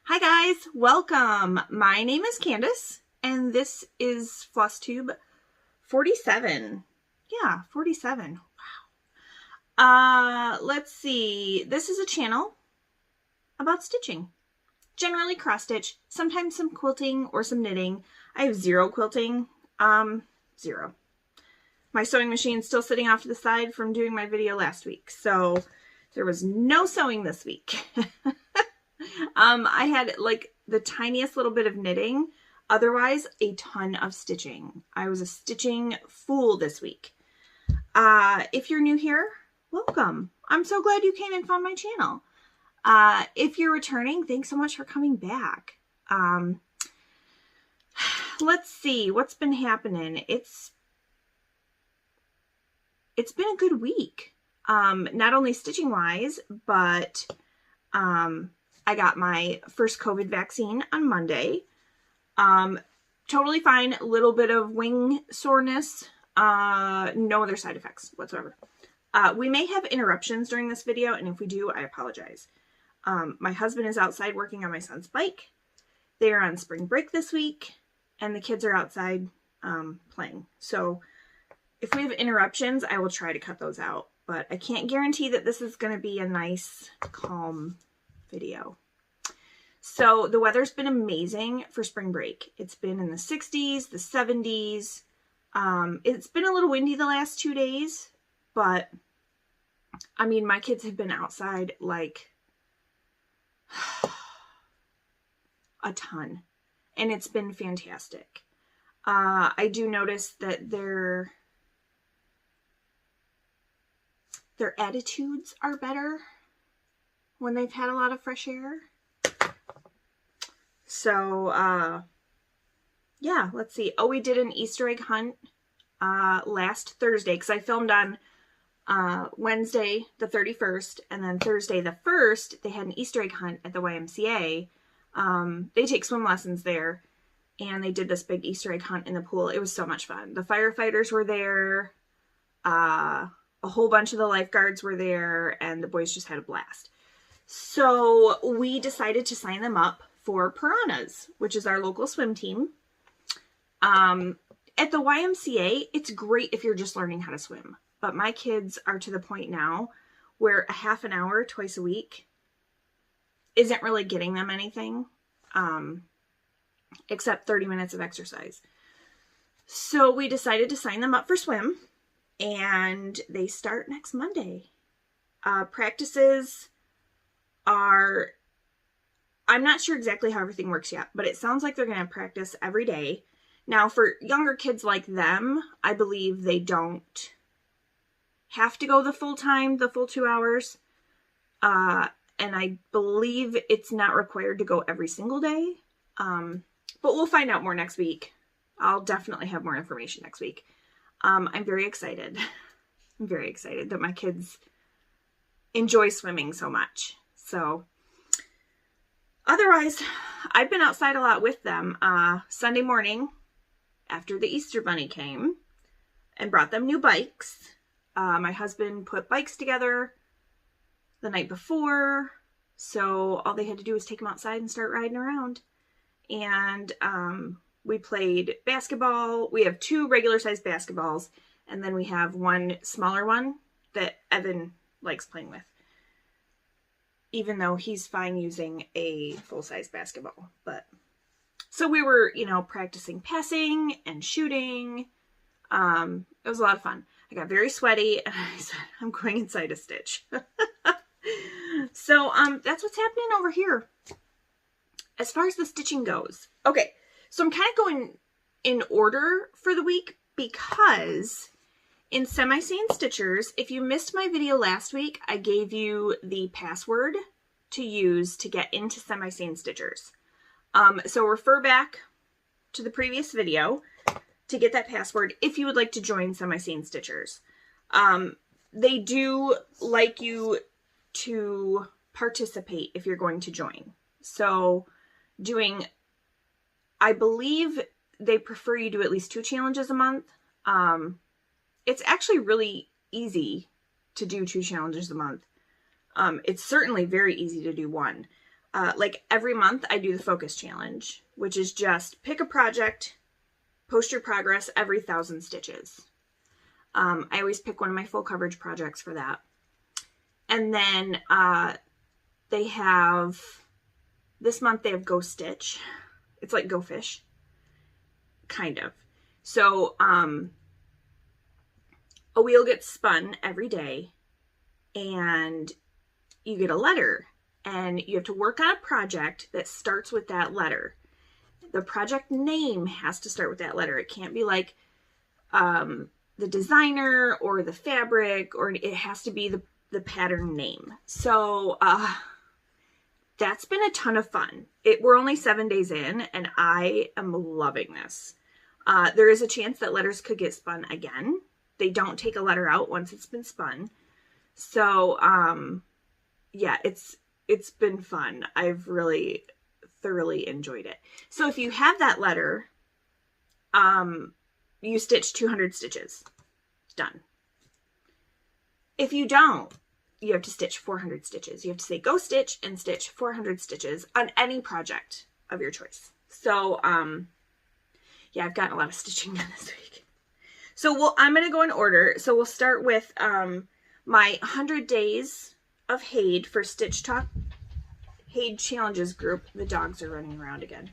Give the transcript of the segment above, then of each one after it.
Hi guys, welcome. My name is Candace and this is Flosstube 47. Yeah, 47. Wow. Let's see. This is a channel about stitching. Generally cross stitch, sometimes some quilting or some knitting. I have zero quilting. Zero. My sewing machine's still sitting off to the side from doing my video last week, so there was no sewing this week. I had like the tiniest little bit of knitting, otherwise a ton of stitching. I was a stitching fool this week. If you're new here, welcome. I'm so glad you came and found my channel. If you're returning, thanks so much for coming back. Let's see what's been happening. It's been a good week. Not only stitching wise, but I got my first COVID vaccine on Monday. Totally fine. A little bit of wing soreness. No other side effects whatsoever. We may have interruptions during this video, and if we do, I apologize. My husband is outside working on my son's bike. They are on spring break this week, and the kids are outside playing. So if we have interruptions, I will try to cut those out. But I can't guarantee that this is going to be a nice, calm video. So the weather's been amazing for spring break. It's been in the 60s, the 70s. It's been a little windy the last 2 days, but I mean, my kids have been outside like a ton, and it's been fantastic. I do notice that their attitudes are better when they've had a lot of fresh air. So, yeah, let's see. Oh, we did an Easter egg hunt last Thursday, because I filmed on Wednesday the 31st, and then Thursday the 1st, they had an Easter egg hunt at the YMCA. They take swim lessons there, and they did this big Easter egg hunt in the pool. It was so much fun. The firefighters were there. A whole bunch of the lifeguards were there, and the boys just had a blast. So we decided to sign them up for Piranhas, which is our local swim team. At the YMCA, it's great if you're just learning how to swim. But my kids are to the point now where a half an hour twice a week isn't really getting them anything, except 30 minutes of exercise. So we decided to sign them up for swim. And they start next Monday. Practices are, I'm not sure exactly how everything works yet, but it sounds like they're going to practice every day. Now, for younger kids like them, I believe they don't have to go the full time, the full 2 hours. And I believe it's not required to go every single day. But we'll find out more next week. I'll definitely have more information next week. I'm very excited. I'm very excited that my kids enjoy swimming so much. So, otherwise, I've been outside a lot with them. Sunday morning, after the Easter Bunny came and brought them new bikes, my husband put bikes together the night before, so all they had to do was take them outside and start riding around. And we played basketball. We have 2 regular-sized basketballs, and then we have one smaller one that Evan likes playing with, even though he's fine using a full-size basketball. But so we were, you know, practicing passing and shooting. It was a lot of fun. I got very sweaty, and I said, I'm going inside to stitch. So that's what's happening over here as far as the stitching goes. Okay. So I'm kind of going in order for the week, because in Sane Stitchers, if you missed my video last week, I gave you the password to use to get into Sane Stitchers. So refer back to the previous video to get that password if you would like to join Sane Stitchers. They do like you to participate if you're going to join. So doing, I believe they prefer you do at least 2 challenges a month. It's actually really easy to do 2 challenges a month. It's certainly very easy to do 1. like every month I do the focus challenge, which is just pick a project, post your progress every 1,000 stitches. I always pick one of my full coverage projects for that. And then they have, this month they have Go Stitch. It's like Go Fish, kind of. So a wheel gets spun every day and you get a letter and you have to work on a project that starts with that letter. The project name has to start with that letter. It can't be like the designer or the fabric, or it has to be the pattern name. So that's been a ton of fun. We're only 7 days in and I am loving this. There is a chance that letters could get spun again. They don't take a letter out once it's been spun. So yeah, it's been fun. I've really thoroughly enjoyed it. So if you have that letter, you stitch 200 stitches. Done. If you don't, you have to stitch 400 stitches. You have to say go stitch and stitch 400 stitches on any project of your choice. So yeah, I've gotten a lot of stitching done this week. So I'm going to go in order. So we'll start with my 100 days of HAED for Stitch Talk HAED Challenges group. The dogs are running around again.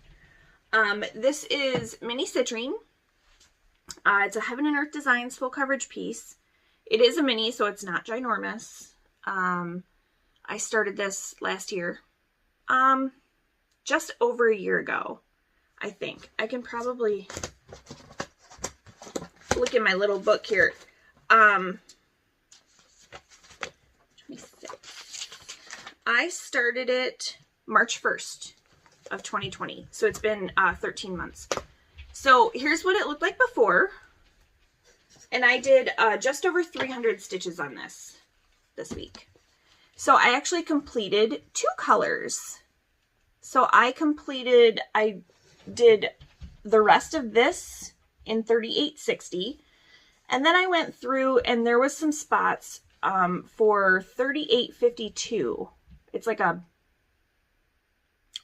This is Mini Citrine. It's a Heaven and Earth Designs full coverage piece. It is a mini, so it's not ginormous. I started this last year. Just over a year ago, I think. I can probably look in my little book here. 26. I started it March 1st of 2020. So it's been 13 months. So here's what it looked like before. And I did just over 300 stitches on this week. So I actually completed 2 colors. So I did the rest of this in 3860. And then I went through and there was some spots for 3852. It's like a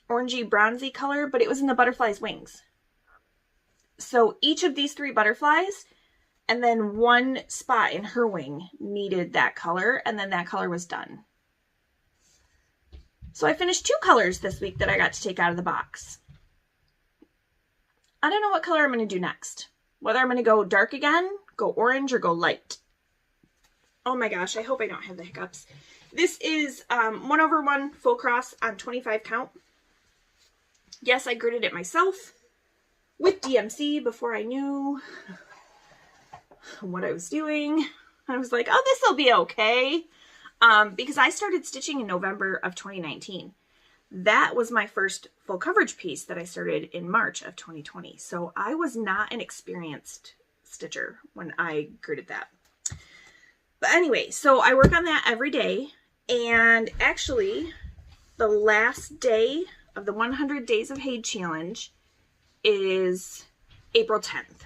orangey bronzy color, but it was in the butterfly's wings. So each of these 3 butterflies and then 1 spot in her wing needed that color, and then that color was done. So I finished 2 colors this week that I got to take out of the box. I don't know what color I'm going to do next. Whether I'm going to go dark again, go orange, or go light. Oh my gosh, I hope I don't have the hiccups. This is 1/1 full cross on 25 count. Yes, I gridded it myself with DMC before I knew what I was doing. I was like, oh, this will be okay. Because I started stitching in November of 2019. That was my first full coverage piece that I started in March of 2020. So I was not an experienced stitcher when I gridded that. But anyway, so I work on that every day. And actually, the last day of the 100 Days of HAED Challenge is April 10th.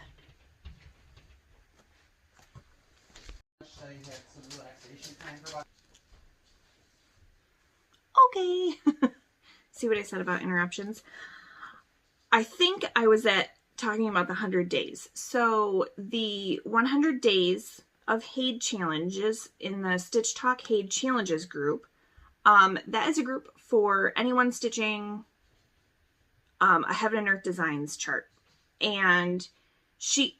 Okay. See what I said about interruptions? I think I was talking about the 100 days. So the 100 Days of HAED Challenges in the Stitch Talk HAED Challenges group, that is a group for anyone stitching a Heaven and Earth Designs chart. And she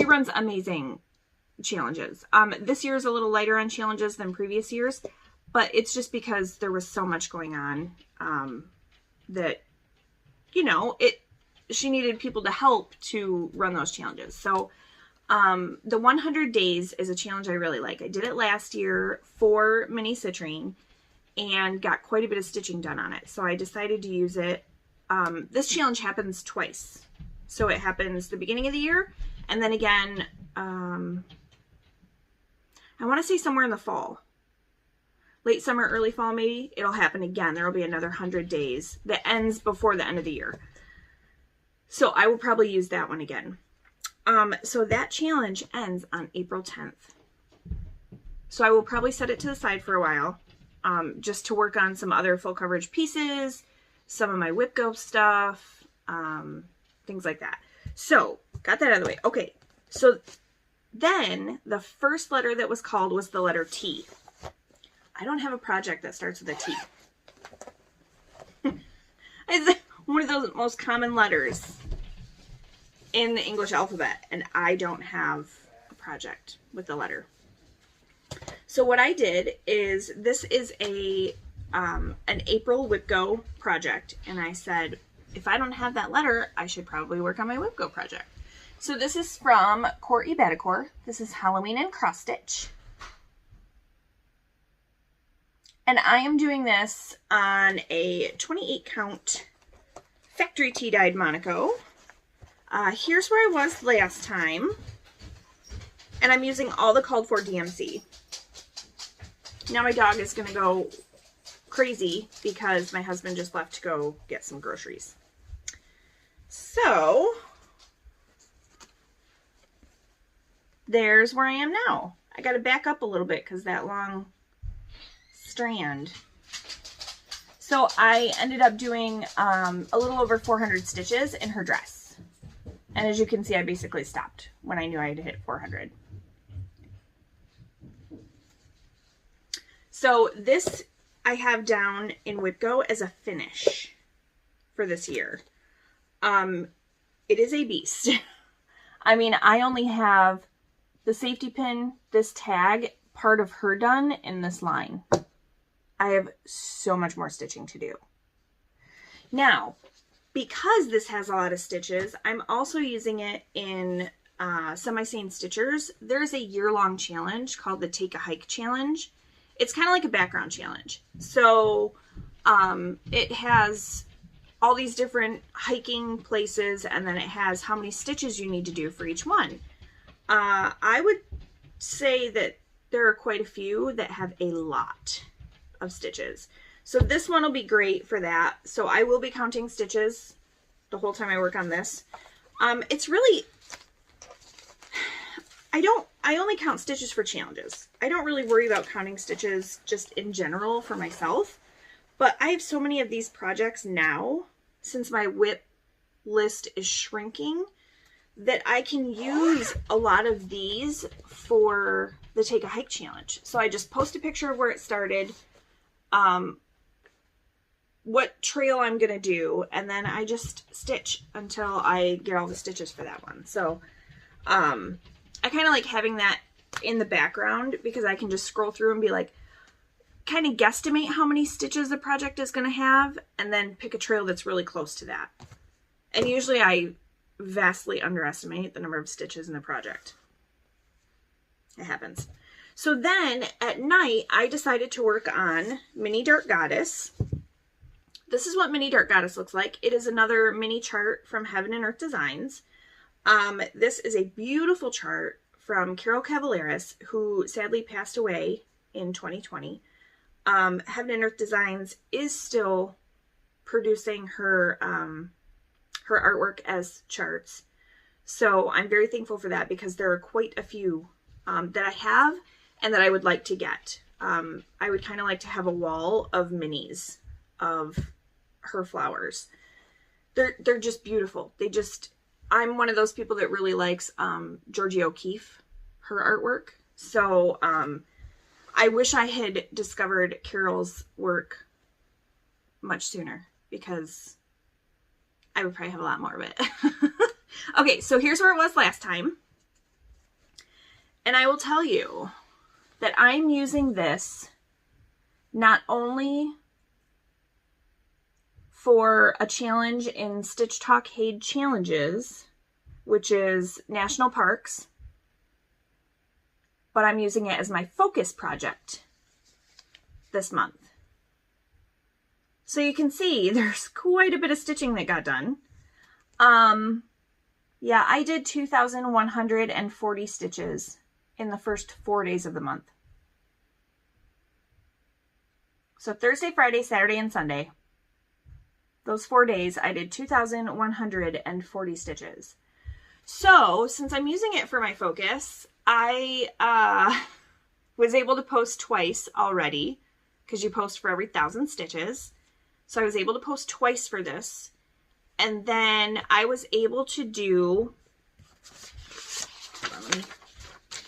runs amazing challenges. This year is a little lighter on challenges than previous years, but it's just because there was so much going on that, you know, she needed people to help to run those challenges. So the 100 days is a challenge I really like. I did it last year for Mini Citrine and got quite a bit of stitching done on it. So I decided to use it. This challenge happens twice. So it happens the beginning of the year and then again, I want to say somewhere in the fall. Late summer, early fall maybe. It'll happen again. There will be another 100 days that ends before the end of the year. So I will probably use that one again. So that challenge ends on April 10th. So I will probably set it to the side for a while just to work on some other full coverage pieces, some of my whip go stuff, things like that. So got that out of the way. Okay, so then the first letter that was called was the letter T. I don't have a project that starts with a T. It's one of those most common letters in the English alphabet, and I don't have a project with the letter. So what I did is, this is an April whip go project, and I said, if I don't have that letter, I should probably work on my whip go project. So this is from Cuore Batticuore. This is Halloween and CrossStitch. And I am doing this on a 28 count factory tea dyed Monaco. Here's where I was last time. And I'm using all the called for DMC. Now my dog is going to go crazy because my husband just left to go get some groceries. So there's where I am now. I got to back up a little bit because that long strand. So I ended up doing a little over 400 stitches in her dress. And as you can see, I basically stopped when I knew I had hit 400. So this I have down in whip go as a finish for this year. It is a beast. I mean, I only have the safety pin, this tag, part of her done in this line. I have so much more stitching to do. Now, because this has a lot of stitches, I'm also using it in semi-sane stitchers. There's a year-long challenge called the Take a Hike Challenge. It's kind of like a background challenge. So it has all these different hiking places, and then it has how many stitches you need to do for each one. I would say that there are quite a few that have a lot of stitches. So this one will be great for that. So I will be counting stitches the whole time I work on this. It's really, I only count stitches for challenges. I don't really worry about counting stitches just in general for myself, but I have so many of these projects now, since my whip list is shrinking, that I can use a lot of these for the Take a Hike Challenge. So I just post a picture of where it started, what trail I'm going to do, and then I just stitch until I get all the stitches for that one. So I kind of like having that in the background because I can just scroll through and be like, kind of guesstimate how many stitches the project is going to have, and then pick a trail that's really close to that. And usually I vastly underestimate the number of stitches in the project. It happens. So then at night, I decided to work on Mini Dark Goddess. This is what Mini Dark Goddess looks like. It is another mini chart from Heaven and Earth Designs. This is a beautiful chart from Cavalaris, who sadly passed away in 2020. Heaven and Earth Designs is still producing her her artwork as charts. So I'm very thankful for that because there are quite a few that I have and that I would like to get. I would kind of like to have a wall of minis of her flowers. They're just beautiful. I'm one of those people that really likes Joji O'Keefe, her artwork. So I wish I had discovered Carol's work much sooner because I would probably have a lot more of it. Okay, so here's where it was last time. And I will tell you that I'm using this not only for a challenge in Stitch Talk HAED challenges, which is national parks, but I'm using it as my focus project this month. So you can see there's quite a bit of stitching that got done. Yeah, I did 2,140 stitches in the first 4 days of the month. So Thursday, Friday, Saturday, and Sunday. Those 4 days, I did 2,140 stitches. So, since I'm using it for my focus, I was able to post twice already because you post for every 1,000 stitches. So I was able to post twice for this. And then I was able to do,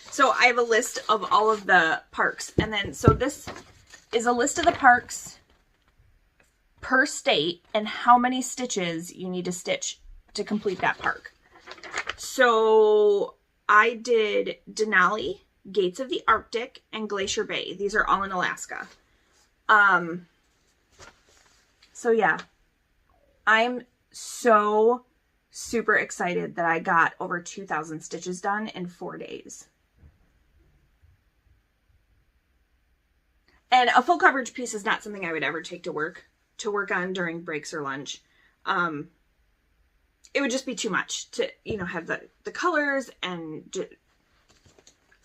so I have a list of all of the parks. And then, so this is a list of the parks per state and how many stitches you need to stitch to complete that park. So I did Denali, Gates of the Arctic, and Glacier Bay. These are all in Alaska. So yeah, I'm so super excited that I got over 2,000 stitches done in 4 days. And a full coverage piece is not something I would ever take to work on during breaks or lunch. It would just be too much to, you know, have the colors, and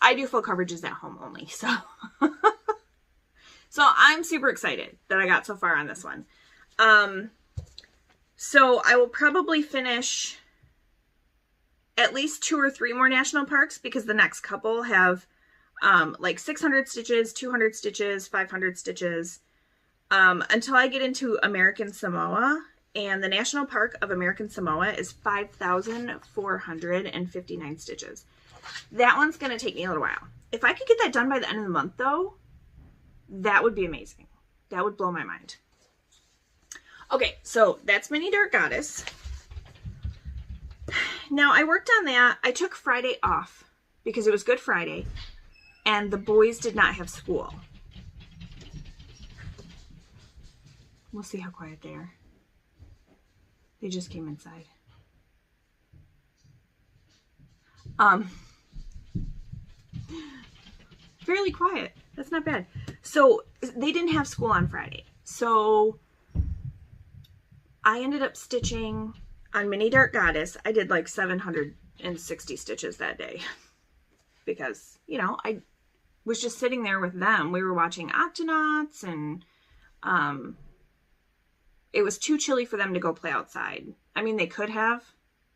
I do full coverages at home only. So, so I'm super excited that I got so far on this one. So I will probably finish at least 2 or 3 more national parks, because the next couple have, like 600 stitches, 200 stitches, 500 stitches, until I get into American Samoa. And the National Park of American Samoa is 5,459 stitches. That one's going to take me a little while. If I could get that done by the end of the month, though, that would be amazing. That would blow my mind. Okay, so that's Mini Dark Goddess. Now, I worked on that. I took Friday off because it was Good Friday, and the boys did not have school. We'll see how quiet they are. They just came inside. Fairly quiet. That's not bad. So they didn't have school on Friday. So I ended up stitching on Mini Dark Goddess. I did like 760 stitches that day because, you know, I was just sitting there with them. We were watching Octonauts, and it was too chilly for them to go play outside. I mean, they could have,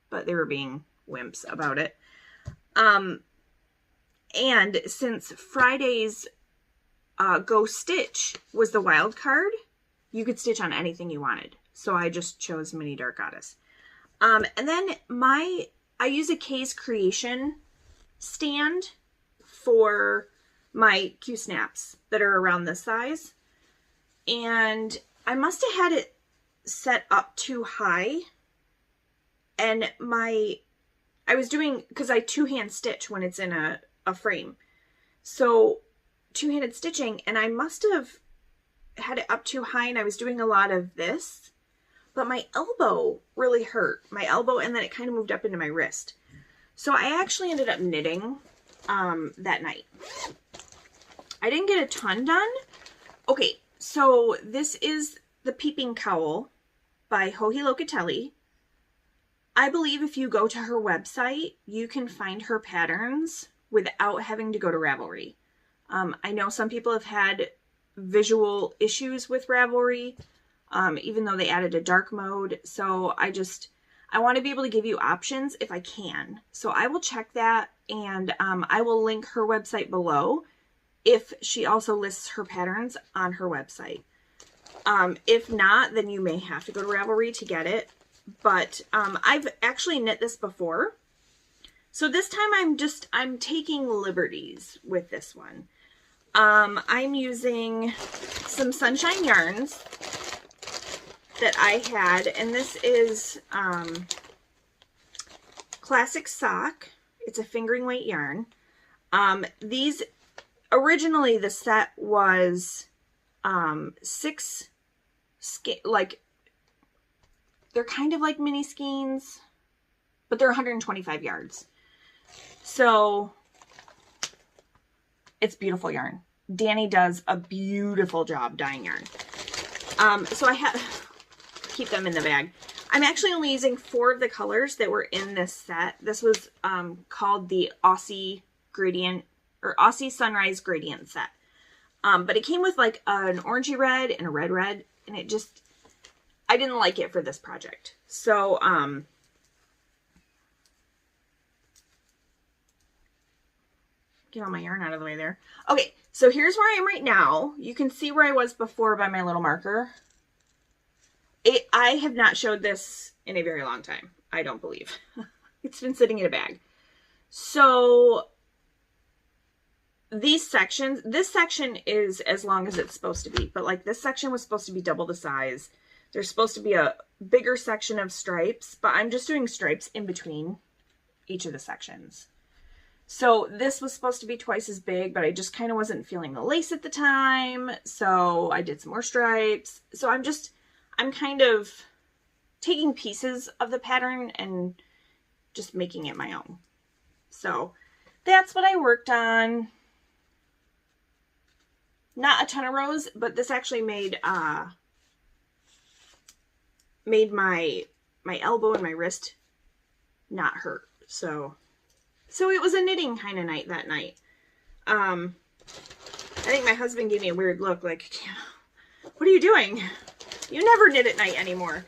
but they were being wimps about it. And since Friday's Go Stitch was the wild card, you could stitch on anything you wanted. So I just chose Mini Dark Goddess. And then I use a Kay's Creation stand for my Q snaps that are around this size. And I must have had it set up too high, and I was doing, because I two-hand stitch when it's in a frame, so two-handed stitching, and I must have had it up too high, and I was doing a lot of this, but my elbow really hurt, my elbow, and then it kind of moved up into my wrist. So I actually ended up knitting that night. I didn't get a ton done. Okay, so this is the Peeping Cowl by Joji Locatelli. I believe if you go to her website, you can find her patterns without having to go to Ravelry. I know some people have had visual issues with Ravelry, even though they added a dark mode. So I want to be able to give you options if I can. So I will check that, and I will link her website below if she also lists her patterns on her website. If not, then you may have to go to Ravelry to get it. But I've actually knit this before. So this time I'm taking liberties with this one. I'm using some Sunshine yarns that I had, and this is Classic Sock. It's a fingering weight yarn. These, originally the set was 6 like, they're kind of like mini skeins, but they're 125 yards. So it's beautiful yarn. Danny does a beautiful job dyeing yarn. So I keep them in the bag. I'm actually only using 4 of the colors that were in this set. This was called the Aussie Gradient, or Aussie Sunrise Gradient set. But it came with like an orangey red and a red, and it just, I didn't like it for this project. So, get all my yarn out of the way there. Okay, So here's where I am right now. You can see where I was before by my little marker. I have not showed this in a very long time, I don't believe. It's been sitting in a bag. So these sections, this section is as long as it's supposed to be, but like this section was supposed to be double the size. There's supposed to be a bigger section of stripes, but I'm just doing stripes in between each of the sections. So this was supposed to be twice as big, but I just kind of wasn't feeling the lace at the time. So I did some more stripes. So I'm kind of taking pieces of the pattern and just making it my own. So that's what I worked on. Not a ton of rows, but this actually made my elbow and my wrist not hurt. So it was a knitting kind of night that night. I think my husband gave me a weird look, like, what are you doing? You never knit at night anymore.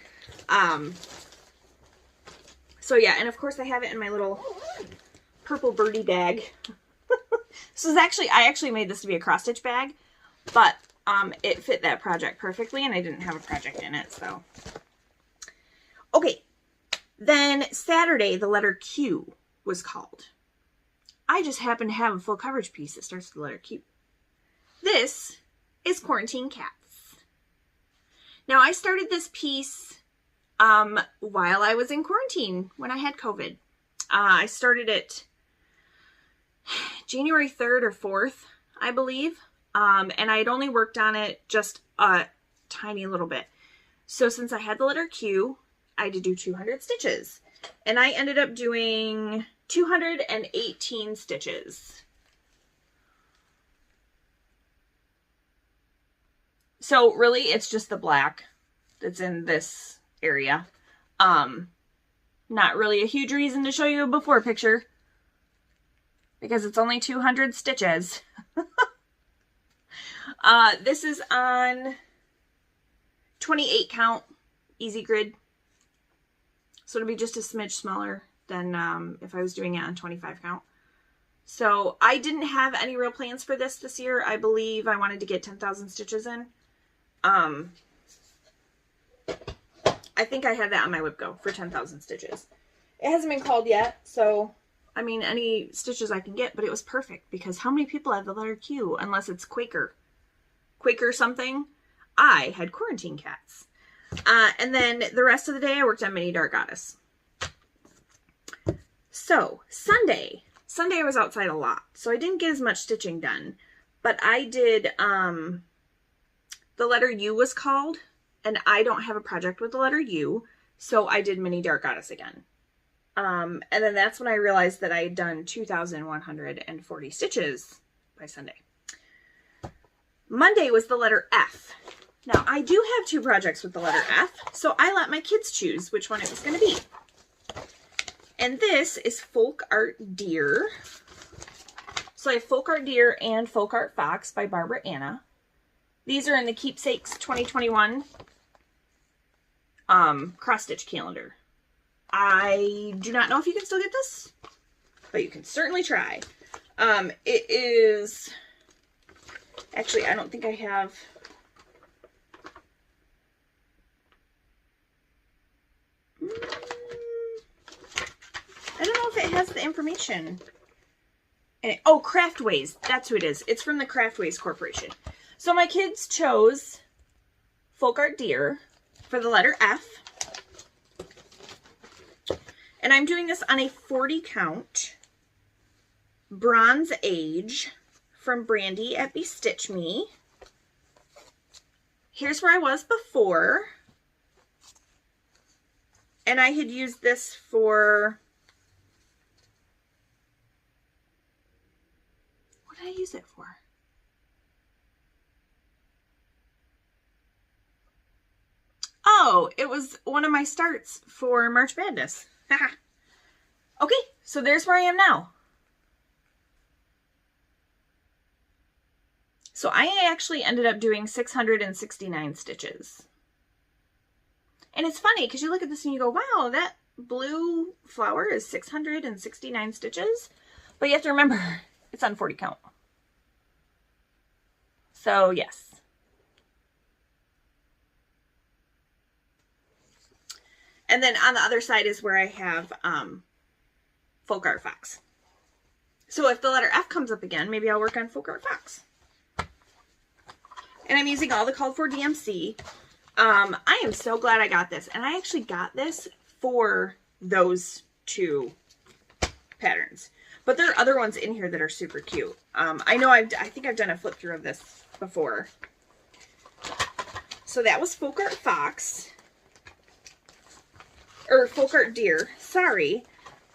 So yeah, and of course I have it in my little purple birdie bag. This is actually, I actually made this to be a cross-stitch bag, but it fit that project perfectly, and I didn't have a project in it, so. Okay, then Saturday, the letter Q was called. I just happen to have a full coverage piece that starts with the letter Q. This is Quarantine Cats. Now, I started this piece while I was in quarantine when I had COVID. I started it January 3rd or 4th, I believe. And I had only worked on it just a tiny little bit. So since I had the letter Q, I had to do 200 stitches. And I ended up doing 218 stitches. So really, it's just the black that's in this area. Not really a huge reason to show you a before picture, because it's only 200 stitches. This is on 28 count easy grid. So it'll be just a smidge smaller than if I was doing it on 25 count. So I didn't have any real plans for this year. I believe I wanted to get 10,000 stitches in. I think I had that on my whip go for 10,000 stitches. It hasn't been called yet, so I mean any stitches I can get, but it was perfect because how many people have the letter Q unless it's Quaker something? I had Quarantine Cats. And then the rest of the day I worked on Mini Dark Goddess. So Sunday I was outside a lot, so I didn't get as much stitching done, but I did, the letter U was called, and I don't have a project with the letter U, so I did Mini Dark Goddess again. And then that's when I realized that I had done 2,140 stitches by Sunday. Monday was the letter F. Now, I do have two projects with the letter F, so I let my kids choose which one it was going to be. And this is Folk Art Deer. So I have Folk Art Deer and Folk Art Fox by Barbara Anna. These are in the Keepsakes 2021 cross-stitch calendar. I do not know if you can still get this, but you can certainly try. It is... Actually, I don't think I have... I don't know if it has the information. Oh, Craftways. That's who it is. It's from the Craftways Corporation. So my kids chose Folk Art Deer for the letter F. And I'm doing this on a 40 count Bronze Age from Brandy at Bestitch Me. Here's where I was before. And I had used this for... What did I use it for? Oh, it was one of my starts for March Madness. Okay, so there's where I am now. So I actually ended up doing 669 stitches. And it's funny because you look at this and you go, wow, that blue flower is 669 stitches. But you have to remember, it's on 40 count. So yes. And then on the other side is where I have Folk Art Fox. So if the letter F comes up again, maybe I'll work on Folk Art Fox. And I'm using all the called for DMC. I am so glad I got this. And I actually got this for those two patterns. But there are other ones in here that are super cute. I think I've done a flip through of this before. So that was Folk Art Fox. Or Folk Art Deer. Sorry.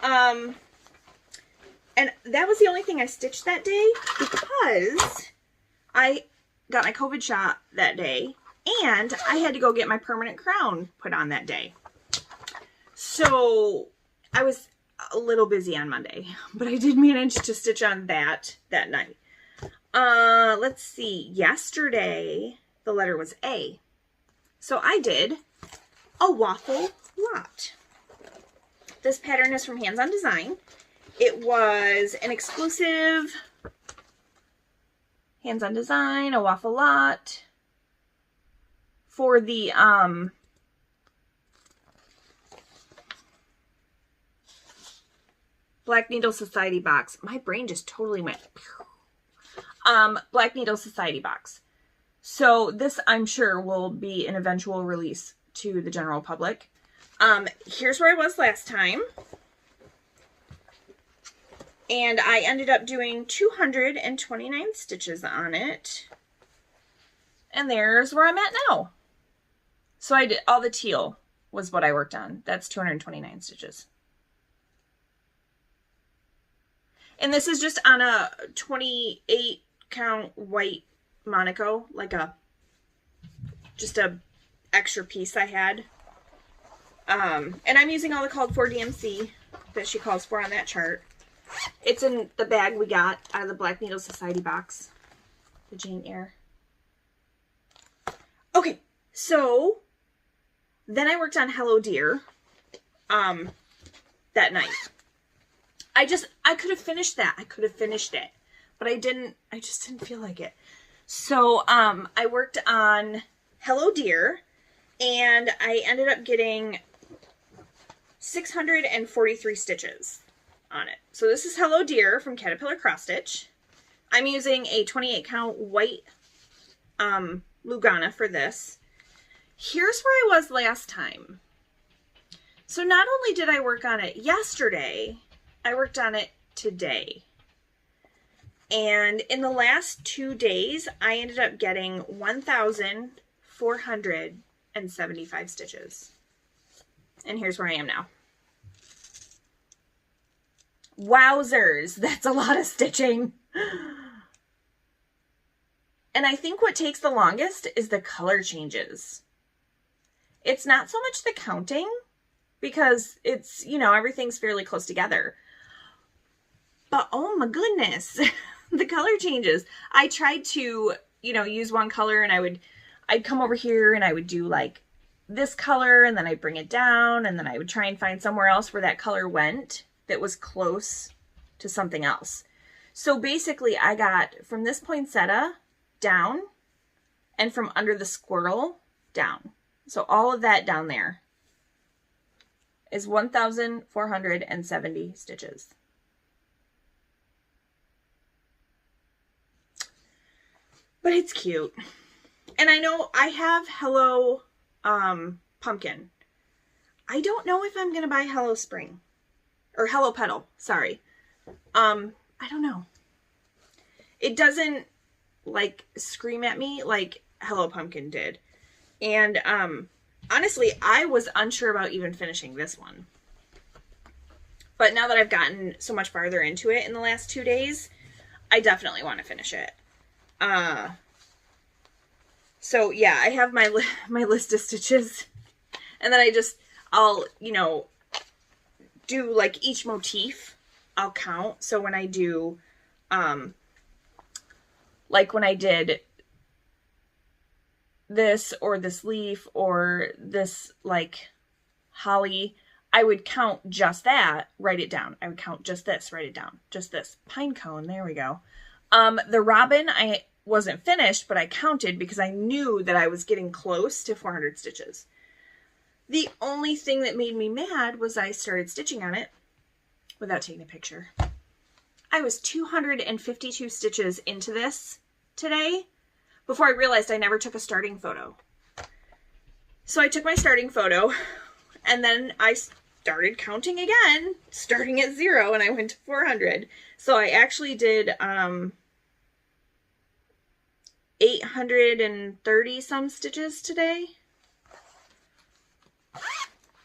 And that was the only thing I stitched that day because I got my COVID shot that day and I had to go get my permanent crown put on that day. So I was a little busy on Monday, but I did manage to stitch on that night. Let's see. Yesterday, the letter was A. So I did a waffle lot. This pattern is from Hands On Design. It was an exclusive Hands On Design, a waffle lot for the Black Needle Society box. My brain just totally went. Black Needle Society box. So this, I'm sure, will be an eventual release to the general public. Here's where I was last time. And I ended up doing 229 stitches on it. And there's where I'm at now. So I did all the teal was what I worked on. That's 229 stitches. And this is just on a 28 count white Monaco, like just a extra piece I had. And I'm using all the called for DMC that she calls for on that chart. It's in the bag we got out of the Black Needle Society box. The Jane Eyre. Okay, so then I worked on Hello Dear that night. I could have finished that. I could have finished it. But I just didn't feel like it. So I worked on Hello Dear and I ended up getting 643 stitches on it. So this is Hello Dear from Caterpillar Cross Stitch. I'm using a 28 count white Lugana for this. Here's where I was last time. So not only did I work on it yesterday, I worked on it today. And in the last 2 days, I ended up getting 1,475 stitches. And here's where I am now. Wowzers, that's a lot of stitching. And I think what takes the longest is the color changes. It's not so much the counting, because it's, you know, everything's fairly close together. But oh my goodness, the color changes. I tried to, you know, use one color and I'd come over here and I would do like this color and then I'd bring it down and then I would try and find somewhere else where that color went that was close to something else. So basically I got from this poinsettia down and from under the squirrel down. So all of that down there is 1,470 stitches. But it's cute. And I know I have Hello Pumpkin. I don't know if I'm going to buy Hello Spring. Or Hello Petal, sorry. I don't know. It doesn't, like, scream at me like Hello Pumpkin did. And, honestly, I was unsure about even finishing this one. But now that I've gotten so much farther into it in the last 2 days, I definitely want to finish it. So yeah, I have my list of stitches, and then I'll, you know, do like each motif, I'll count. So when I do, like when I did this or this leaf or this like holly, I would count just that, write it down. I would count just this, write it down. Just this. Pine cone, there we go. The robin, wasn't finished, but I counted because I knew that I was getting close to 400 stitches. The only thing that made me mad was I started stitching on it without taking a picture. I was 252 stitches into this today before I realized I never took a starting photo. So I took my starting photo and then I started counting again, starting at 0, and I went to 400. So I actually did 830 some stitches today.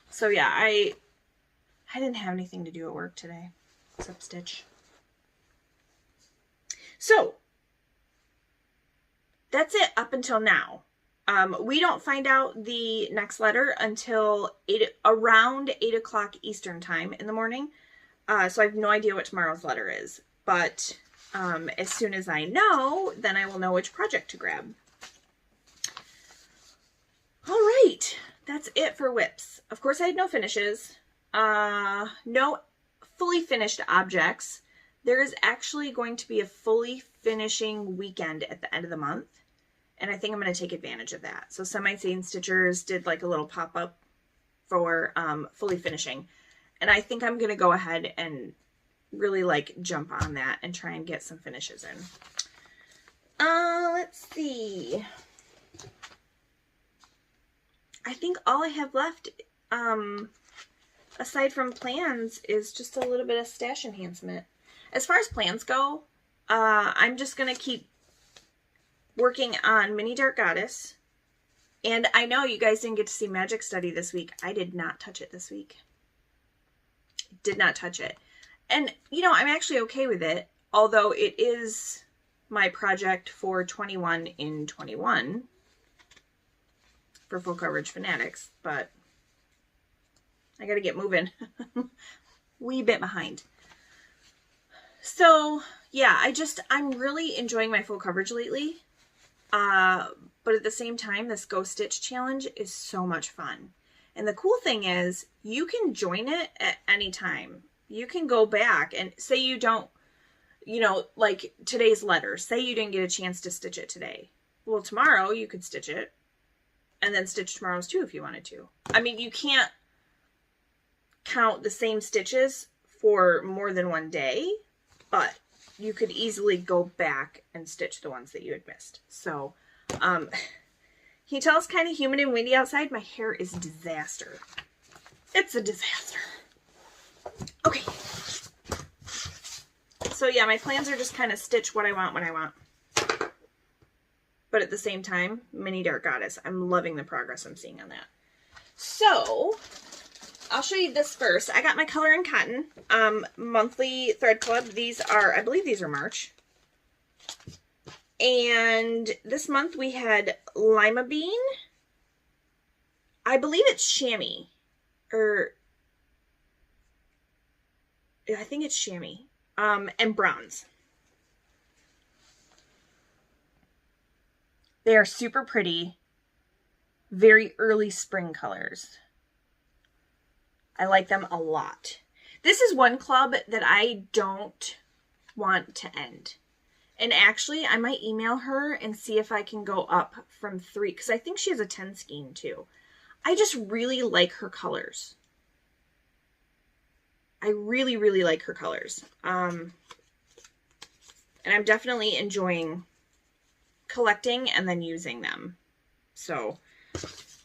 So yeah, I didn't have anything to do at work today except stitch. So that's it up until now. We don't find out the next letter until around 8 o'clock Eastern time in the morning. So I have no idea what tomorrow's letter is. But as soon as I know, then I will know which project to grab. All right, that's it for whips. Of course, I had no finishes. No fully finished objects. There is actually going to be a fully finishing weekend at the end of the month. And I think I'm going to take advantage of that. So Sane Stitchers did like a little pop-up for fully finishing. And I think I'm going to go ahead and really like jump on that and try and get some finishes in. Let's see. I think all I have left, aside from plans, is just a little bit of stash enhancement. As far as plans go, I'm just going to keep working on Mini Dark Goddess. And I know you guys didn't get to see Magic Study this week. I did not touch it this week. Did not touch it. And, you know, I'm actually okay with it. Although it is my project for 21 in 21. For Full Coverage Fanatics. But I gotta get moving. Wee bit behind. So, yeah, I'm really enjoying my full coverage lately. But at the same time, this Go Stitch challenge is so much fun. And the cool thing is, you can join it at any time. You can go back and say you don't, you know, like today's letter. Say you didn't get a chance to stitch it today. Well, tomorrow you could stitch it. And then stitch tomorrow's too if you wanted to. I mean, you can't count the same stitches for more than one day. But you could easily go back and stitch the ones that you had missed. So, can you tell it's kind of humid and windy outside? My hair is a disaster. It's a disaster. Okay. So yeah, my plans are just kind of stitch what I want when I want. But at the same time, Mini Dark Goddess. I'm loving the progress I'm seeing on that. So, I'll show you this first. I got my Color and Cotton monthly thread club. These are, I believe these are March. And this month we had Lima Bean. I believe it's Chamois. Or, I think it's Chamois. And Bronze. They are super pretty. Very early spring colors. I like them a lot. This is one club that I don't want to end. And actually, I might email her and see if I can go up from 3. Because I think she has a 10 skein too. I just really like her colors. I really, really like her colors. And I'm definitely enjoying collecting and then using them. So,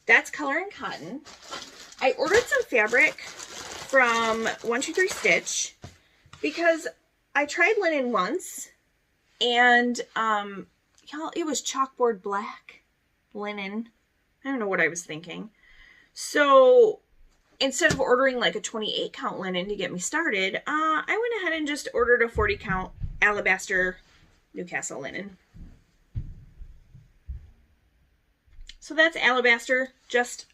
that's Color and Cotton. I ordered some fabric from 123 Stitch because I tried linen once and y'all, it was chalkboard black linen. I don't know what I was thinking. So instead of ordering like a 28 count linen to get me started, I went ahead and just ordered a 40 count alabaster Newcastle linen. So that's alabaster, just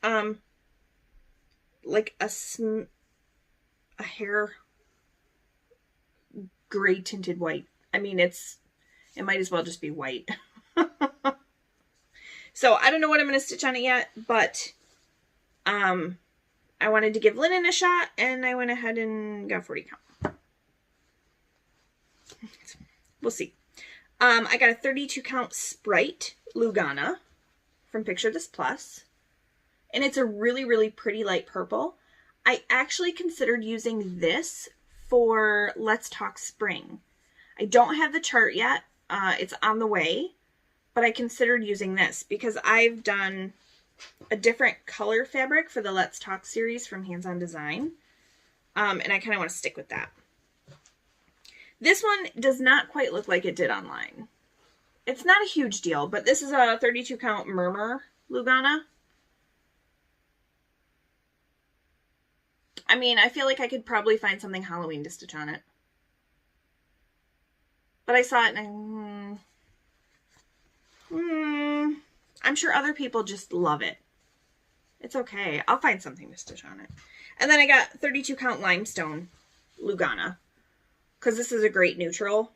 like a hair gray tinted white. I mean, it might as well just be white. So I don't know what I'm going to stitch on it yet, but I wanted to give linen a shot, and I went ahead and got 40 count. We'll see. I got a 32 count Sprite Lugana from Picture This Plus. And it's a really, really pretty light purple. I actually considered using this for Let's Talk Spring. I don't have the chart yet. It's on the way. But I considered using this because I've done a different color fabric for the Let's Talk series from Hands On Design. And I kind of want to stick with that. This one does not quite look like it did online. It's not a huge deal, but this is a 32 count Murmur Lugana. I mean, I feel like I could probably find something Halloween to stitch on it. But I saw it and I'm sure other people just love it. It's okay. I'll find something to stitch on it. And then I got 32 count Limestone Lugana. Because this is a great neutral.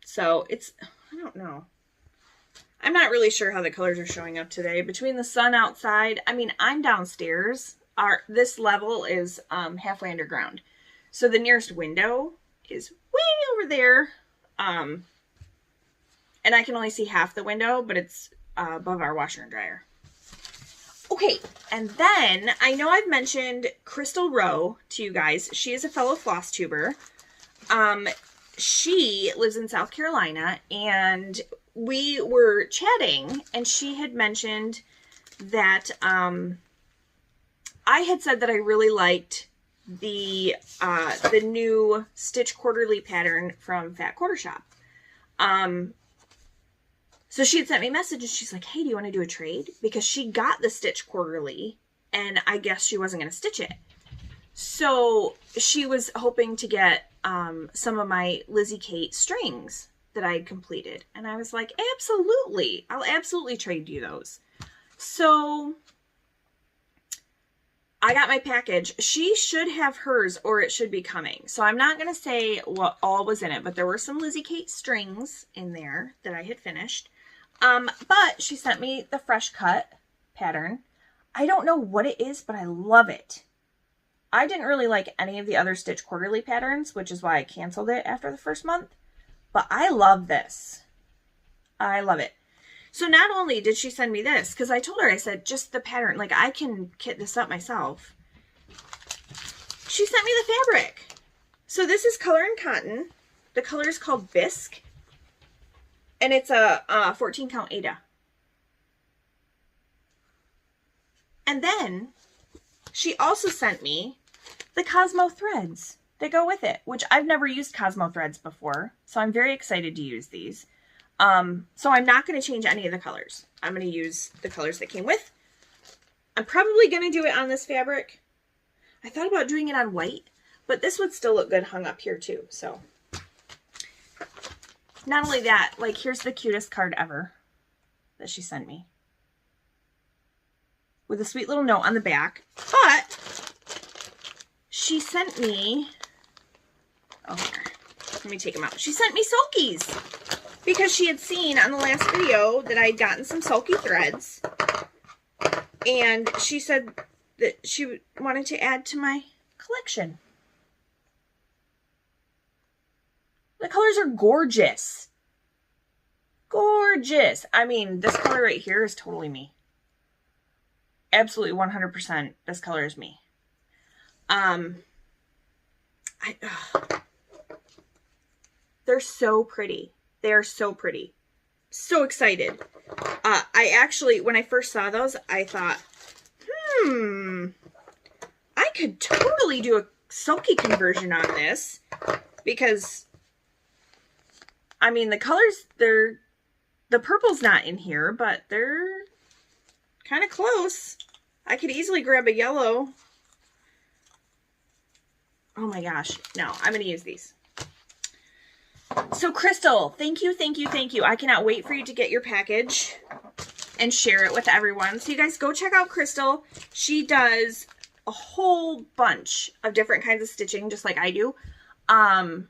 So it's, I don't know. I'm not really sure how the colors are showing up today. Between the sun outside, I mean, I'm downstairs. This level is halfway underground. So the nearest window is way over there. And I can only see half the window, but it's above our washer and dryer. Okay, and then I know I've mentioned Krystal Rowe to you guys. She is a fellow Flosstuber. She lives in South Carolina, and we were chatting, and she had mentioned that I had said that I really liked the new Stitch Quarterly pattern from Fat Quarter Shop. So she had sent me a message and she's like, hey, do you want to do a trade? Because she got the Stitch Quarterly and I guess she wasn't going to stitch it. So she was hoping to get some of my Lizzie Kate strings that I had completed. And I was like, absolutely. I'll absolutely trade you those. So I got my package. She should have hers or it should be coming. So I'm not going to say what all was in it, but there were some Lizzie Kate strings in there that I had finished. But she sent me the fresh cut pattern. I don't know what it is, but I love it. I didn't really like any of the other Stitch Quarterly patterns, which is why I canceled it after the first month. But I love this. I love it. So not only did she send me this, because I told her, I said, just the pattern, like I can kit this up myself. She sent me the fabric. So this is Color and Cotton. The color is called Bisque. And it's a 14 count Aida. And then she also sent me the Cosmo threads that go with it, which I've never used Cosmo threads before. So I'm very excited to use these. So I'm not going to change any of the colors. I'm going to use the colors that came with. I'm probably going to do it on this fabric. I thought about doing it on white, but this would still look good hung up here too. So not only that, like here's the cutest card ever that she sent me with a sweet little note on the back. But she sent me, oh here, let me take them out. She sent me sulkies because she had seen on the last video that I had gotten some sulky threads. And she said that she wanted to add to my collection. The colors are gorgeous. Gorgeous. I mean, this color right here is totally me. Absolutely 100% this color is me. They're so pretty. They are so pretty. So excited. I actually, when I first saw those, I thought, I could totally do a sulky conversion on this because, I mean, the colors, the purple's not in here, but they're kind of close. I could easily grab a yellow. Oh my gosh. No, I'm going to use these. So Krystal, thank you, thank you, thank you. I cannot wait for you to get your package and share it with everyone. So you guys go check out Krystal. She does a whole bunch of different kinds of stitching, just like I do. And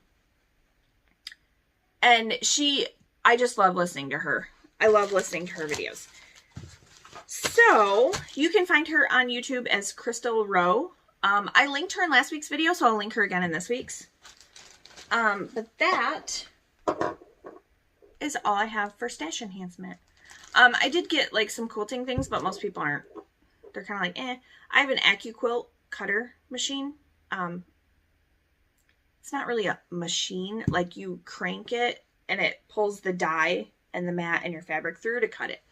I just love listening to her. I love listening to her videos. So you can find her on YouTube as Krystal Rowe. I linked her in last week's video, so I'll link her again in this week's. But that is all I have for stash enhancement. I did get like some quilting things, but most people aren't. They're kind of like, eh. I have an AccuQuilt cutter machine. It's not really a machine. Like you crank it and it pulls the dye and the mat and your fabric through to cut it.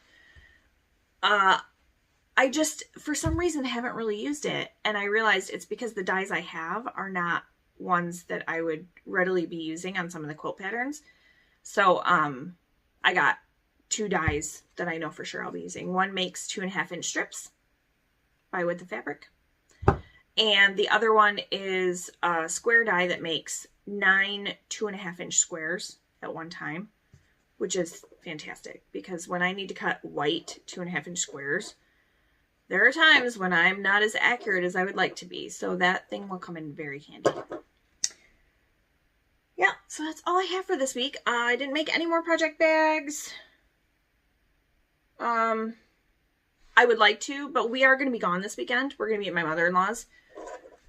I just, for some reason, haven't really used it. And I realized it's because the dyes I have are not ones that I would readily be using on some of the quilt patterns. So, I got 2 dyes that I know for sure I'll be using. One makes 2.5-inch strips by width of fabric. And the other one is a square die that makes 9 2.5-inch squares at one time, which is fantastic because when I need to cut white 2.5-inch squares, there are times when I'm not as accurate as I would like to be. So that thing will come in very handy. Yeah, so that's all I have for this week. I didn't make any more project bags. I would like to, but we are going to be gone this weekend. We're going to be at my mother-in-law's.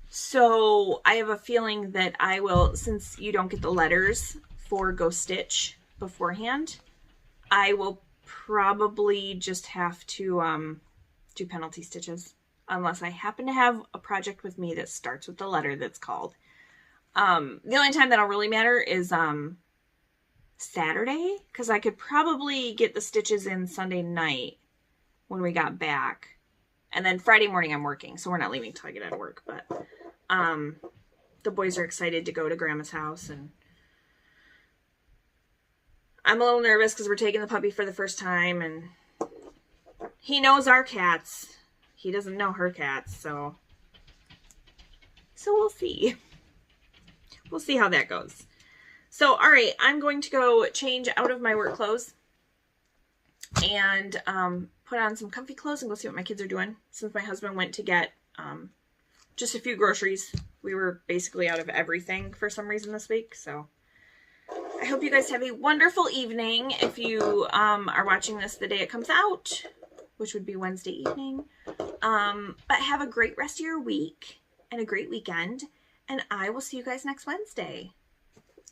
So I have a feeling that I will, since you don't get the letters for Go Stitch beforehand, I will probably just have to do penalty stitches unless I happen to have a project with me that starts with the letter that's called. The only time that'll really matter is Saturday, because I could probably get the stitches in Sunday night when we got back. And then Friday morning I'm working, so we're not leaving until I get out of work. But the boys are excited to go to Grandma's house, and I'm a little nervous because we're taking the puppy for the first time, and he knows our cats. He doesn't know her cats, so we'll see. We'll see how that goes. So, all right, I'm going to go change out of my work clothes and put on some comfy clothes and go see what my kids are doing. Since my husband went to get just a few groceries, we were basically out of everything for some reason this week. So I hope you guys have a wonderful evening. If you are watching this the day it comes out, which would be Wednesday evening. But have a great rest of your week and a great weekend. And I will see you guys next Wednesday.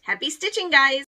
Happy stitching, guys!